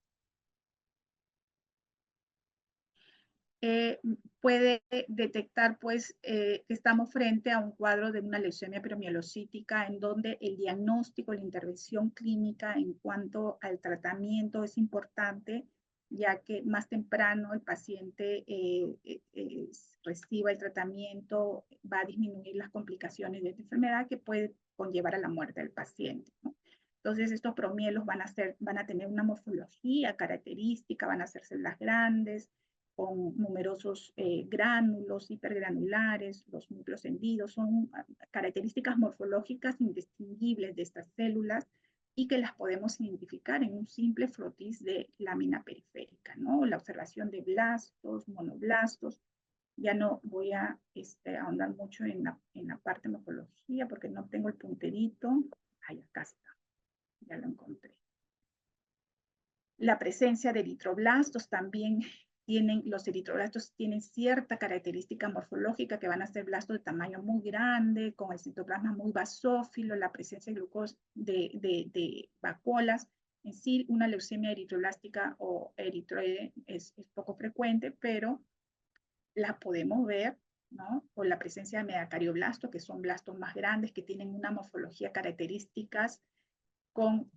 puede detectar pues que estamos frente a un cuadro de una leucemia promielocítica en donde el diagnóstico, la intervención clínica en cuanto al tratamiento es importante, ya que más temprano el paciente reciba el tratamiento, va a disminuir las complicaciones de esta enfermedad que puede conllevar a la muerte del paciente, ¿no? Entonces, estos promielos van a tener una morfología característica, van a ser células grandes, con numerosos gránulos hipergranulares, los núcleos hendidos, son características morfológicas indistinguibles de estas células y que las podemos identificar en un simple frotis de lámina periférica, ¿no? La observación de blastos, monoblastos. Ya no voy a ahondar mucho en la parte de morfología porque no tengo el punterito. Ahí, acá está, ya lo encontré. La presencia de eritroblastos también los eritroblastos tienen cierta característica morfológica que van a ser blastos de tamaño muy grande, con el citoplasma muy basófilo, la presencia de glucos de vacuolas. En sí, una leucemia eritroblástica o eritroide es poco frecuente, pero la podemos ver, ¿no? O la presencia de megacarioblastos, que son blastos más grandes, que tienen una morfología características con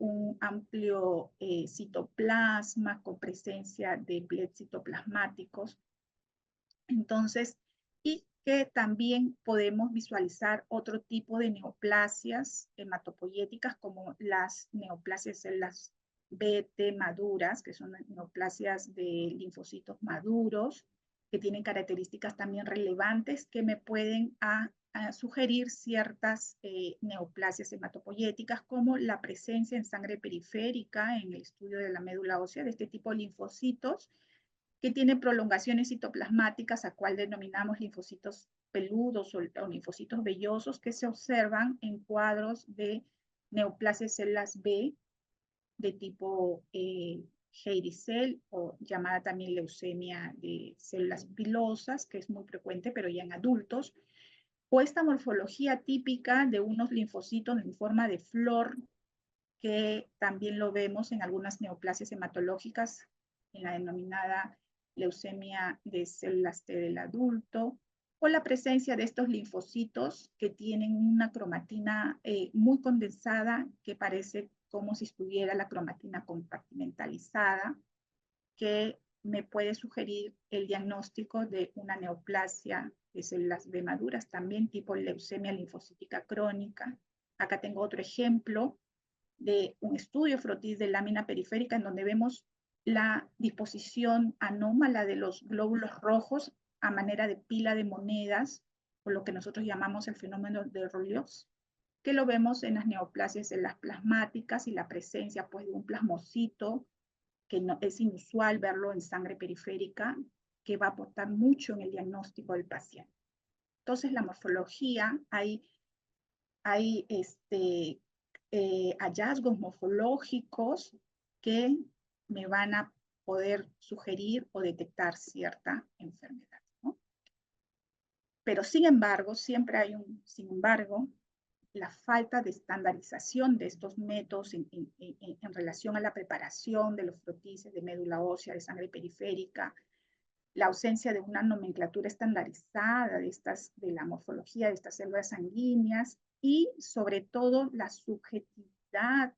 un amplio citoplasma, con presencia de plets citoplasmáticos. Entonces, y que también podemos visualizar otro tipo de neoplasias hematopoyéticas como las neoplasias de células BT maduras, que son neoplasias de linfocitos maduros, que tienen características también relevantes que me pueden a sugerir ciertas neoplasias hematopoyéticas, como la presencia en sangre periférica en el estudio de la médula ósea de este tipo de linfocitos, que tiene prolongaciones citoplasmáticas, a cual denominamos linfocitos peludos o linfocitos vellosos, que se observan en cuadros de neoplasia de células B de tipo Heidy-Cell, o llamada también leucemia de células pilosas, que es muy frecuente, pero ya en adultos, o esta morfología típica de unos linfocitos en forma de flor, que también lo vemos en algunas neoplasias hematológicas, en la denominada leucemia de células T del adulto, o la presencia de estos linfocitos que tienen una cromatina muy condensada, que parece como si estuviera la cromatina compartimentalizada, que me puede sugerir el diagnóstico de una neoplasia de células B maduras, también tipo leucemia linfocítica crónica. Acá tengo otro ejemplo de un estudio frotis de lámina periférica en donde vemos la disposición anómala de los glóbulos rojos a manera de pila de monedas, o lo que nosotros llamamos el fenómeno de Rollios, que lo vemos en las neoplasias en las plasmáticas y la presencia pues, de un plasmocito, que no, es inusual verlo en sangre periférica, que va a aportar mucho en el diagnóstico del paciente. Entonces, la morfología, hay hallazgos morfológicos que me van a poder sugerir o detectar cierta enfermedad, ¿no? Pero sin embargo, siempre hay un sin embargo, la falta de estandarización de estos métodos en relación a la preparación de los frotices de médula ósea, de sangre periférica, la ausencia de una nomenclatura estandarizada de la morfología de estas células sanguíneas y sobre todo la subjetividad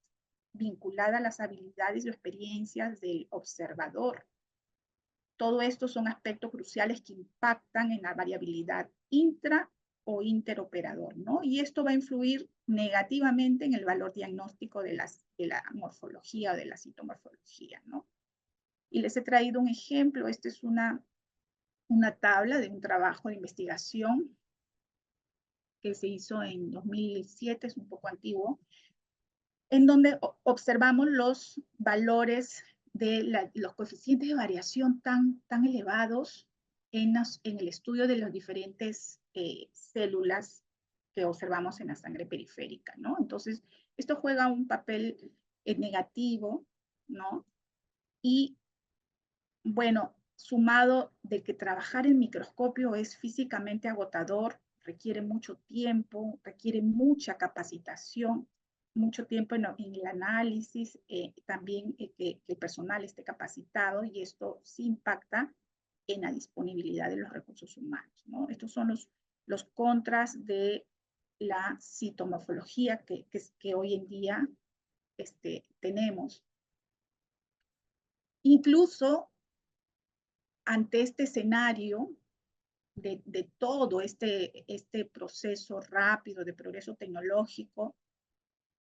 vinculada a las habilidades y experiencias del observador. Todo esto son aspectos cruciales que impactan en la variabilidad intra o interoperador, ¿no? Y esto va a influir negativamente en el valor diagnóstico de la morfología o de la citomorfología, ¿no? Y les he traído un ejemplo. Esta es una tabla de un trabajo de investigación que se hizo en 2007, es un poco antiguo, en donde observamos los valores de los coeficientes de variación tan elevados en el estudio de las diferentes células que observamos en la sangre periférica, ¿no? Entonces, esto juega un papel negativo, ¿no? Y bueno, sumado de que trabajar en microscopio es físicamente agotador, requiere mucho tiempo, requiere mucha capacitación, mucho tiempo en el análisis, también que el personal esté capacitado, y esto sí impacta en la disponibilidad de los recursos humanos, ¿no? Estos son los contras de la citomorfología que hoy en día tenemos. Incluso ante este escenario de todo este proceso rápido de progreso tecnológico,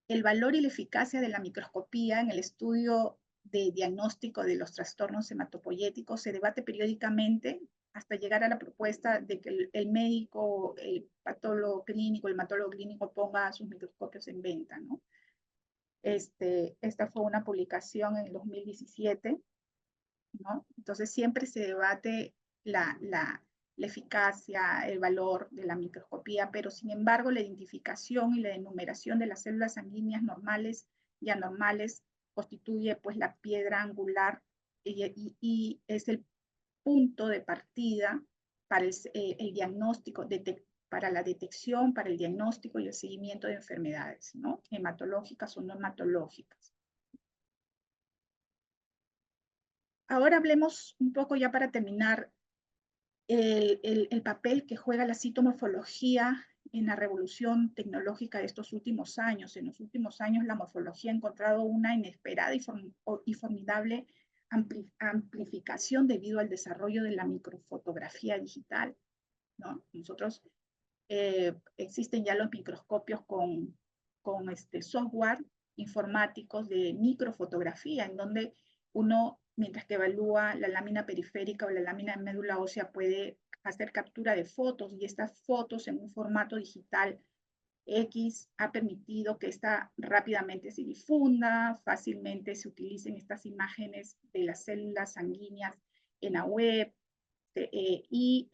el valor y la eficacia de la microscopía en el estudio de diagnóstico de los trastornos hematopoyéticos se debate periódicamente hasta llegar a la propuesta de que el médico, el patólogo clínico, el hematólogo clínico ponga sus microscopios en venta, ¿no? Esta fue una publicación en el 2017, ¿no? Entonces siempre se debate la eficacia, el valor de la microscopía, pero sin embargo la identificación y la enumeración de las células sanguíneas normales y anormales constituye pues la piedra angular y es el punto de partida para el diagnóstico, para la detección, para el diagnóstico y el seguimiento de enfermedades, ¿no? Hematológicas o no hematológicas. Ahora hablemos un poco ya para terminar el papel que juega la citomorfología en la revolución tecnológica de estos últimos años. En los últimos años la morfología ha encontrado una inesperada y formidable amplificación debido al desarrollo de la microfotografía digital, ¿no? Existen ya los microscopios con software informáticos de microfotografía, en donde uno, mientras que evalúa la lámina periférica o la lámina de médula ósea, puede hacer captura de fotos, y estas fotos en un formato digital X ha permitido que esta rápidamente se difunda, fácilmente se utilicen estas imágenes de las células sanguíneas en la web, y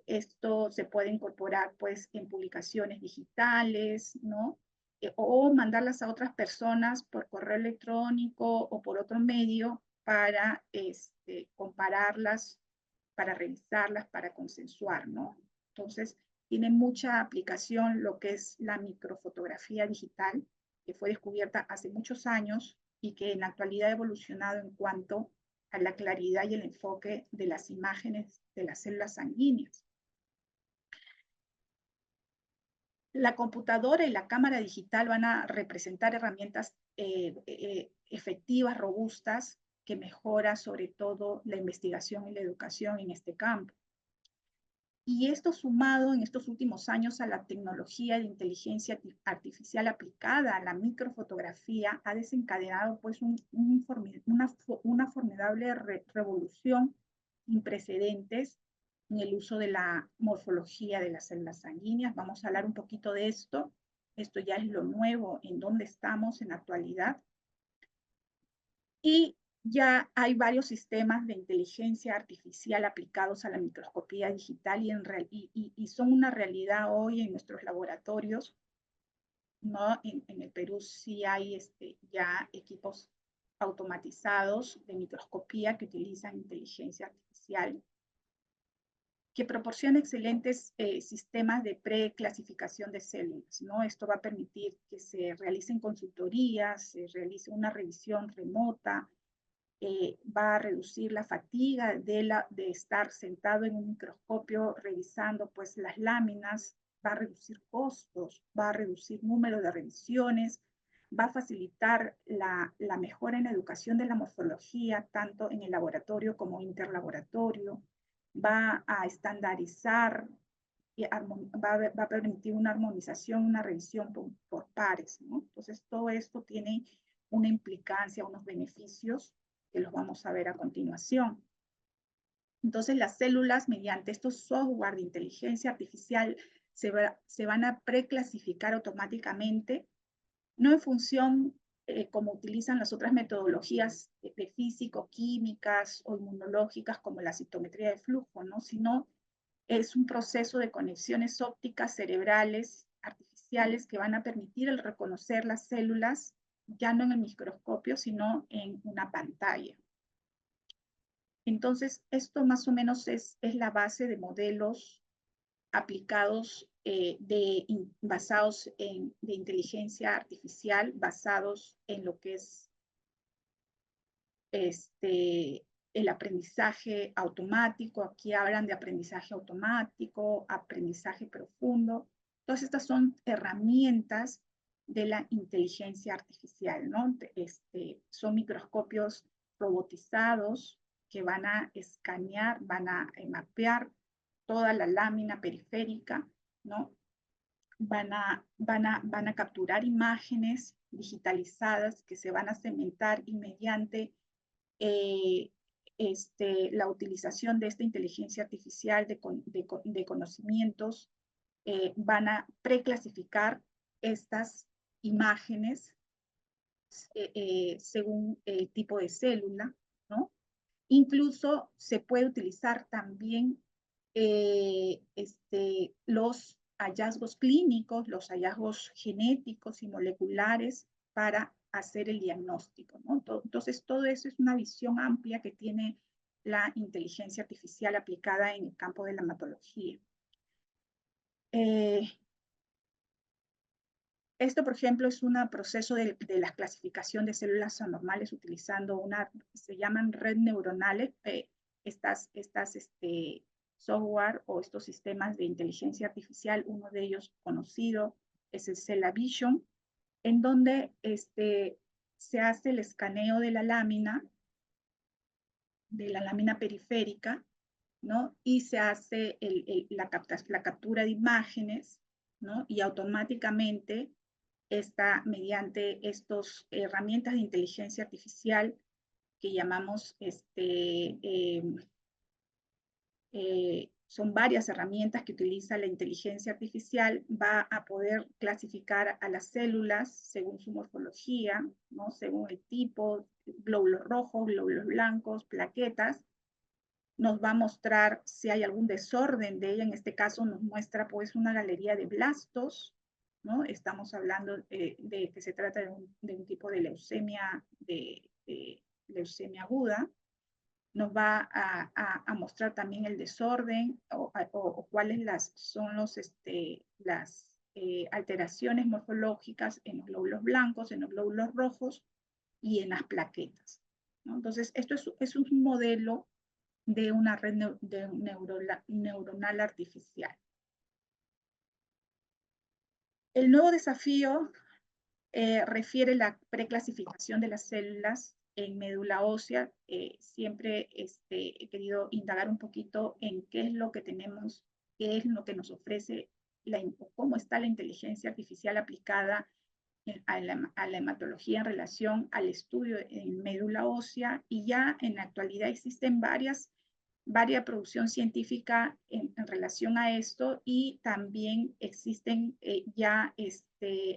esto se puede incorporar pues en publicaciones digitales, ¿no? O mandarlas a otras personas por correo electrónico o por otro medio para compararlas, para revisarlas, para consensuar, ¿no? Entonces, tiene mucha aplicación lo que es la microfotografía digital, que fue descubierta hace muchos años y que en la actualidad ha evolucionado en cuanto a la claridad y el enfoque de las imágenes de las células sanguíneas. La computadora y la cámara digital van a representar herramientas efectivas, robustas, que mejoran sobre todo la investigación y la educación en este campo. Y esto sumado en estos últimos años a la tecnología de inteligencia artificial aplicada a la microfotografía ha desencadenado pues una formidable revolución sin precedentes en el uso de la morfología de las células sanguíneas. Vamos a hablar un poquito de esto. Esto ya es lo nuevo en donde estamos en la actualidad. Y ya hay varios sistemas de inteligencia artificial aplicados a la microscopía digital y son una realidad hoy en nuestros laboratorios, ¿no? En el Perú sí hay ya equipos automatizados de microscopía que utilizan inteligencia artificial, que proporciona excelentes sistemas de preclasificación de células, ¿no? Esto va a permitir que se realicen consultorías, se realice una revisión remota, va a reducir la fatiga de estar sentado en un microscopio revisando pues las láminas, va a reducir costos, va a reducir número de revisiones, va a facilitar la mejora en la educación de la morfología, tanto en el laboratorio como interlaboratorio, va a estandarizar, va a permitir una armonización, una revisión por pares, ¿no? Entonces todo esto tiene una implicancia, unos beneficios que los vamos a ver a continuación. Entonces, las células, mediante estos software de inteligencia artificial, se van a preclasificar automáticamente, no en función como utilizan las otras metodologías de físico-químicas o inmunológicas como la citometría de flujo, ¿no? Sino es un proceso de conexiones ópticas cerebrales artificiales que van a permitir el reconocer las células ya no en el microscopio, sino en una pantalla. Entonces, esto más o menos es la base de modelos aplicados basados de inteligencia artificial, basados en lo que es el aprendizaje automático. Aquí hablan de aprendizaje automático, aprendizaje profundo. Todas estas son herramientas de la inteligencia artificial, ¿no? Son microscopios robotizados que van a escanear, van a mapear toda la lámina periférica, ¿no? Van a capturar imágenes digitalizadas que se van a segmentar y mediante eh, la utilización de esta inteligencia artificial de conocimientos, van a preclasificar estas imágenes según el tipo de célula, ¿no? Incluso se puede utilizar también los hallazgos clínicos, los hallazgos genéticos y moleculares para hacer el diagnóstico, ¿no? Entonces, todo eso es una visión amplia que tiene la inteligencia artificial aplicada en el campo de la hematología. Esto, por ejemplo, es un proceso de la clasificación de células anormales utilizando se llaman redes neuronales, estas software o estos sistemas de inteligencia artificial. Uno de ellos conocido es el CellaVision, en donde se hace el escaneo de la lámina periférica, ¿no? Y se hace la captura de imágenes, ¿no? Y automáticamente mediante estas herramientas de inteligencia artificial que llamamos, son varias herramientas que utiliza la inteligencia artificial, va a poder clasificar a las células según su morfología, ¿no? Según el tipo, glóbulos rojos, glóbulos blancos, plaquetas. Nos va a mostrar si hay algún desorden de ella. En este caso nos muestra pues una galería de blastos, ¿no? Estamos hablando de que se trata de un tipo de leucemia, de leucemia aguda. Nos va a mostrar también el desorden o cuáles son las alteraciones morfológicas en los glóbulos blancos, en los glóbulos rojos y en las plaquetas, ¿no? Entonces, esto es un modelo de una red neuronal artificial. El nuevo desafío refiere la preclasificación de las células en médula ósea. Siempre he querido indagar un poquito en qué es lo que tenemos, qué es lo que nos ofrece, cómo está la inteligencia artificial aplicada a la hematología en relación al estudio en médula ósea, y ya en la actualidad existen varias producción científica en relación a esto, y también existen ya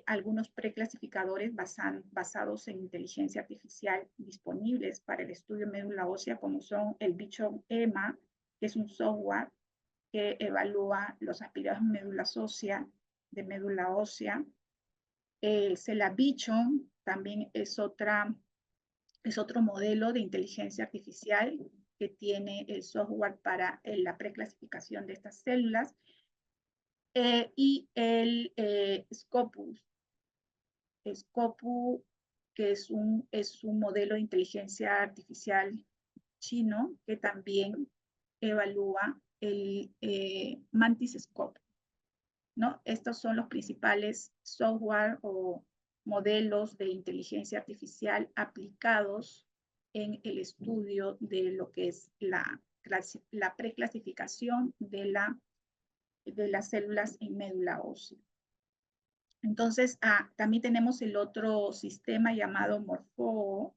algunos preclasificadores basados en inteligencia artificial disponibles para el estudio de médula ósea, como son el Bichon EMA, que es un software que evalúa los aspirados de médula ósea. Celavision también es otro modelo de inteligencia artificial que tiene el software para la preclasificación de estas células. Y el Scopus, que es un modelo de inteligencia artificial chino que también evalúa el MantisScope, ¿no? Estos son los principales software o modelos de inteligencia artificial aplicados en el estudio de lo que es la preclasificación de las células en médula ósea. Entonces, también tenemos el otro sistema llamado Morpho,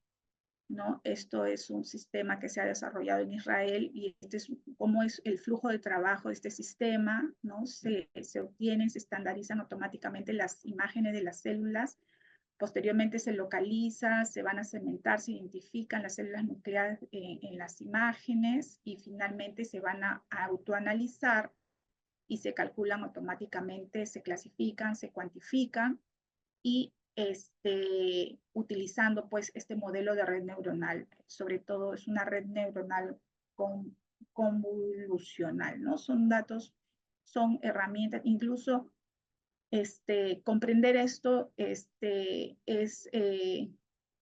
¿no? Esto es un sistema que se ha desarrollado en Israel, y este es cómo es el flujo de trabajo de este sistema, ¿no? Se obtienen, se estandarizan automáticamente las imágenes de las células, posteriormente se localiza, se van a segmentar, se identifican las células nucleares en las imágenes, y finalmente se van a autoanalizar y se calculan automáticamente, se clasifican, se cuantifican, y utilizando pues este modelo de red neuronal. Sobre todo es una red neuronal convolucional, ¿no? Son datos, son herramientas, incluso comprender esto es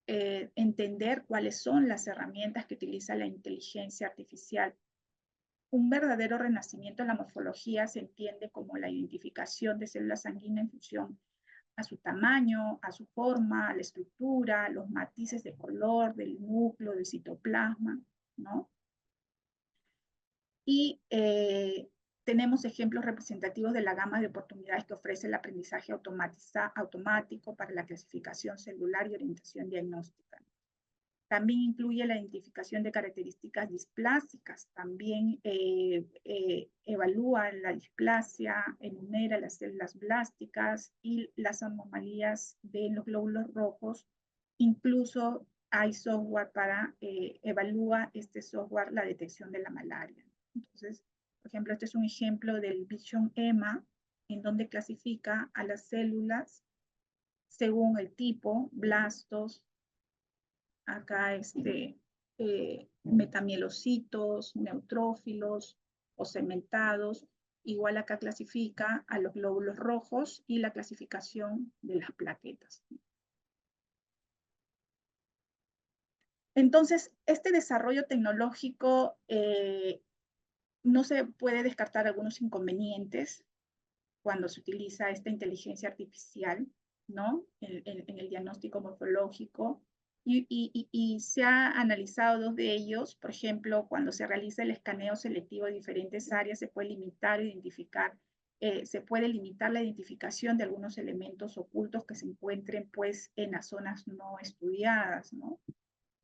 entender cuáles son las herramientas que utiliza la inteligencia artificial. Un verdadero renacimiento en la morfología se entiende como la identificación de células sanguíneas en función a su tamaño, a su forma, a la estructura, los matices de color del núcleo, del citoplasma, ¿no? Y tenemos ejemplos representativos de la gama de oportunidades que ofrece el aprendizaje automático para la clasificación celular y orientación diagnóstica. También incluye la identificación de características displásicas, también evalúa la displasia, enumera las células blásticas y las anomalías de los glóbulos rojos. Incluso hay software para, evalúa este software la detección de la malaria. Entonces, por ejemplo, este es un ejemplo del Vision EMA, en donde clasifica a las células según el tipo, blastos, acá metamielocitos, neutrófilos o segmentados. Igual acá clasifica a los glóbulos rojos y la clasificación de las plaquetas. Entonces, este desarrollo tecnológico no se puede descartar algunos inconvenientes cuando se utiliza esta inteligencia artificial, ¿no? En el diagnóstico morfológico. Y se ha analizado dos de ellos. Por ejemplo, cuando se realiza el escaneo selectivo de diferentes áreas, se puede limitar la identificación de algunos elementos ocultos que se encuentren pues en las zonas no estudiadas, ¿no?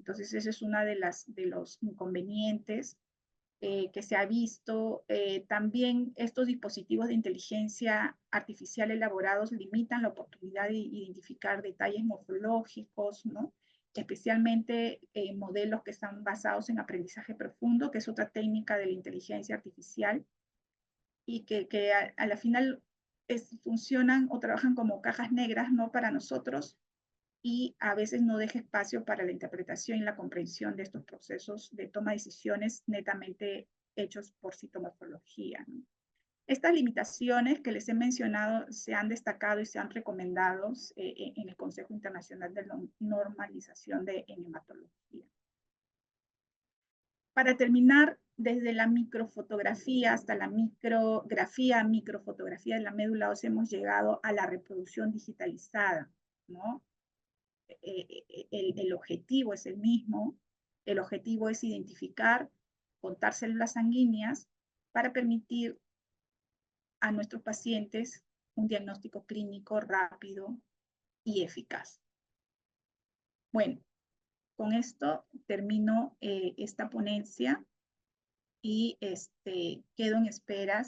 Entonces, ese es uno de los inconvenientes que se ha visto. También estos dispositivos de inteligencia artificial elaborados limitan la oportunidad de identificar detalles morfológicos, ¿no? Especialmente modelos que están basados en aprendizaje profundo, que es otra técnica de la inteligencia artificial, y que a la final funcionan o trabajan como cajas negras, ¿no? Para nosotros, y a veces no deja espacio para la interpretación y la comprensión de estos procesos de toma de decisiones netamente hechos por citomorfología, ¿no? Estas limitaciones que les he mencionado se han destacado y se han recomendado en el Consejo Internacional de Normalización de Hematología. Para terminar, desde la microfotografía hasta la microfotografía de la médula ósea hemos llegado a la reproducción digitalizada, ¿no? El objetivo es el mismo. El objetivo es identificar, contar células sanguíneas para permitir a nuestros pacientes un diagnóstico clínico rápido y eficaz. Bueno, con esto termino esta ponencia y quedo en espera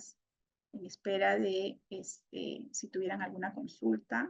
de si tuvieran alguna consulta